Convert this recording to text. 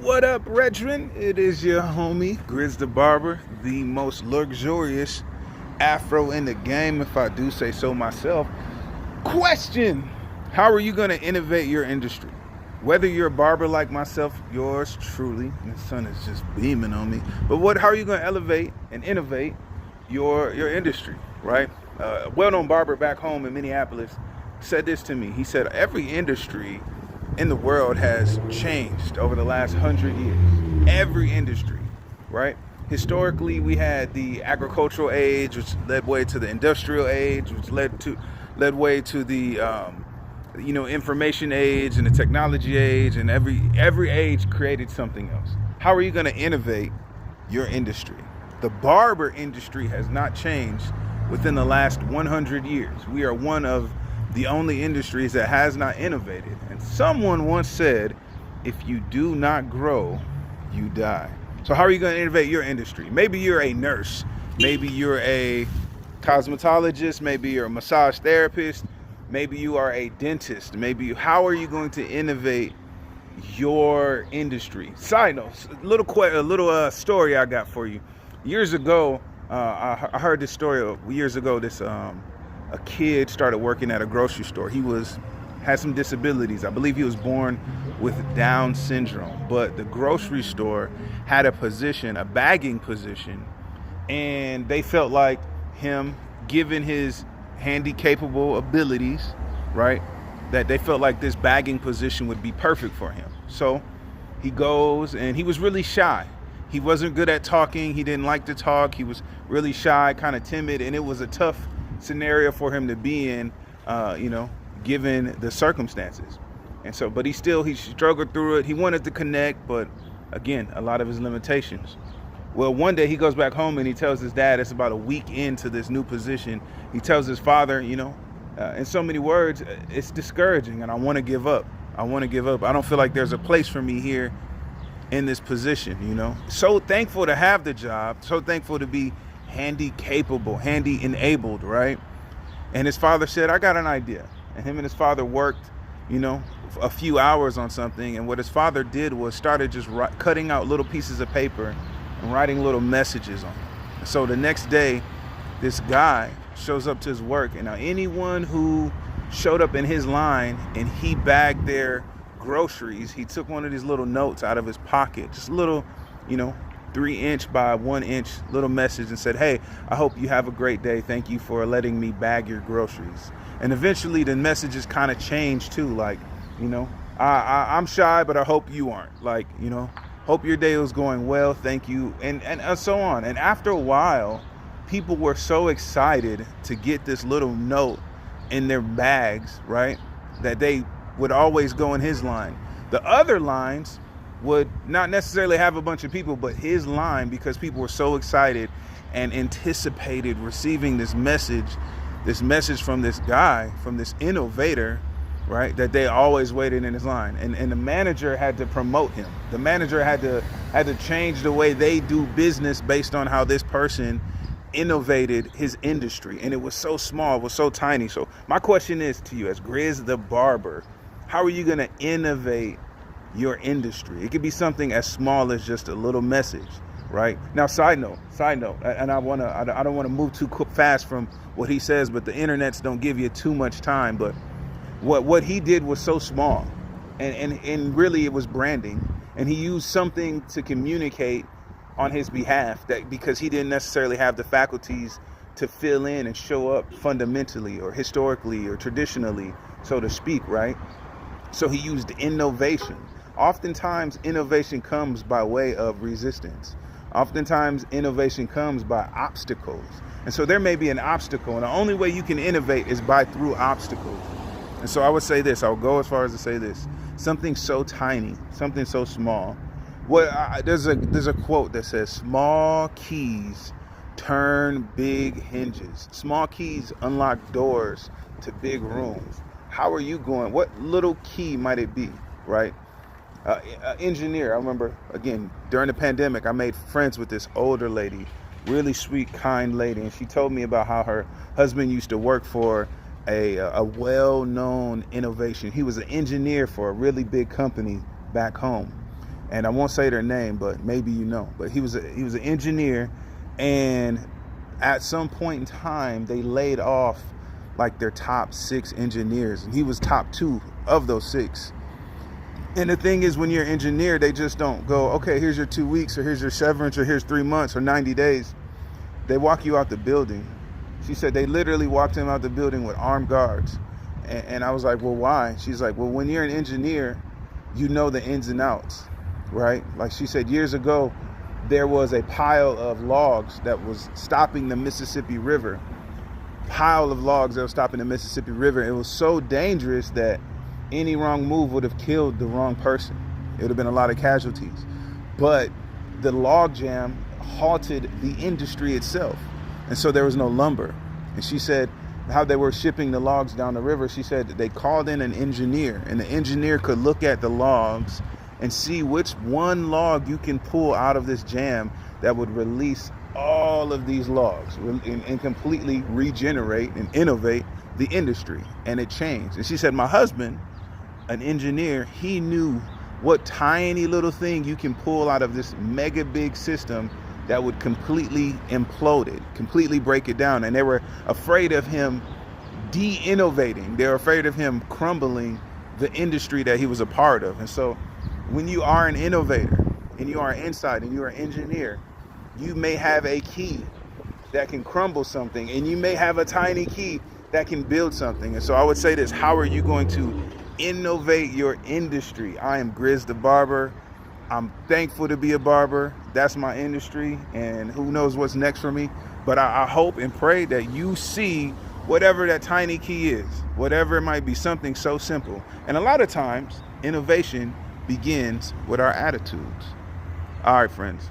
What up, brethren? It is your homie, GrizzTheBarber, the most luxurious afro in the game, if I do say so myself. Question: how are you going to innovate your industry? Whether you're a barber like myself, yours truly, and the sun is just beaming on me, but how are you going to elevate and innovate your industry, right? A well-known barber back home in Minneapolis said this to me. He said, every industry in the world has changed over the last 100 years. Every industry, right? Historically, we had the agricultural age, which led way to the industrial age, which led way to the information age and the technology age, and every age created something else. How are you going to innovate your industry? The barber industry has not changed within the last 100 years. We are one of the only industries that has not innovated. And someone once said, if you do not grow, you die. So how are you going to innovate your industry? Maybe you're a nurse, maybe you're a cosmetologist, maybe you're a massage therapist, maybe you are a dentist. How are you going to innovate your industry? Side note, a little story I got for you. Years ago, I heard this story years ago. A kid started working at a grocery store. He had some disabilities. I believe he was born with Down syndrome, but the grocery store had a bagging position, and they felt like him, given his handy-capable abilities, right, that they felt like this bagging position would be perfect for him. So he goes, and he was really shy. He wasn't good at talking. He didn't like to talk. He was really shy, kind of timid, and it was a tough scenario for him to be in, given the circumstances. And so, but he struggled through it. He wanted to connect, but again, a lot of his limitations. Well, one day he goes back home and he tells his dad, it's about a week into this new position, he tells his father, in so many words, it's discouraging and I want to give up. I don't feel like there's a place for me here in this position, So thankful to have the job, so thankful to be handy capable, handy enabled, right? And his father said, I got an idea. And him and his father worked, a few hours on something. And what his father did was started just cutting out little pieces of paper and writing little messages on it. So the next day, this guy shows up to his work. And now anyone who showed up in his line and he bagged their groceries, he took one of these little notes out of his pocket, just a little, 3-inch by 1-inch little message, and said, hey, I hope you have a great day. Thank you for letting me bag your groceries. And eventually the messages kind of changed too. Like, I'm shy, but I hope you aren't. Like, hope your day was going well. Thank you. And so on. And after a while, people were so excited to get this little note in their bags, right, that they would always go in his line. The other lines would not necessarily have a bunch of people, but his line, because people were so excited and anticipated receiving this message from this guy, from this innovator, right, that they always waited in his line. And the manager had to promote him. The manager had to change the way they do business based on how this person innovated his industry. And it was so small, it was so tiny. So my question is to you as GrizzTheBarber, how are you going to innovate your industry? It could be something as small as just a little message, right? Now, side note, and I don't want to move too fast from what he says, but the internets don't give you too much time. But what he did was so small, and really it was branding, and he used something to communicate on his behalf, that because he didn't necessarily have the faculties to fill in and show up fundamentally or historically or traditionally, so to speak, right? So he used innovation. Oftentimes, innovation comes by way of resistance. Oftentimes, innovation comes by obstacles. And so there may be an obstacle, and the only way you can innovate is through obstacles. And so I would say this, I would go as far as to say this, something so tiny, something so small. There's a quote that says, small keys turn big hinges. Small keys unlock doors to big rooms. How are you going? What little key might it be, right? Engineer. I remember, again, during the pandemic, I made friends with this older lady, really sweet, kind lady, and she told me about how her husband used to work for a well-known innovation. He was an engineer for a really big company back home. and I won't say their name, but maybe you know. But he was an engineer, and at some point in time, they laid off like their top 6 engineers, and he was top 2 of those 6. And the thing is, when you're an engineer, they just don't go, okay, here's your 2 weeks, or here's your severance, or here's 3 months, or 90 days. They walk you out the building. She said they literally walked him out the building with armed guards. And I was like, well, why? She's like, well, when you're an engineer, you know the ins and outs, right? Like she said, years ago, there was a pile of logs that was stopping the Mississippi River. Pile of logs that was stopping the Mississippi River. It was so dangerous that any wrong move would have killed the wrong person. It would have been a lot of casualties. But the log jam halted the industry itself. And so there was no lumber. And she said how they were shipping the logs down the river. She said that they called in an engineer, and the engineer could look at the logs and see which one log you can pull out of this jam that would release all of these logs and completely regenerate and innovate the industry. And it changed. And she said, my husband, an engineer, he knew what tiny little thing you can pull out of this mega big system that would completely implode it, completely break it down. And they were afraid of him de-innovating. They were afraid of him crumbling the industry that he was a part of. And so when you are an innovator and you are an insider and you are an engineer, you may have a key that can crumble something, and you may have a tiny key that can build something. And so I would say this: how are you going to innovate your industry? I am GrizzTheBarber. I'm thankful to be a barber. That's my industry, and who knows what's next for me. But I hope and pray that you see whatever that tiny key is, whatever it might be, something so simple. And a lot of times, innovation begins with our attitudes. All right, friends.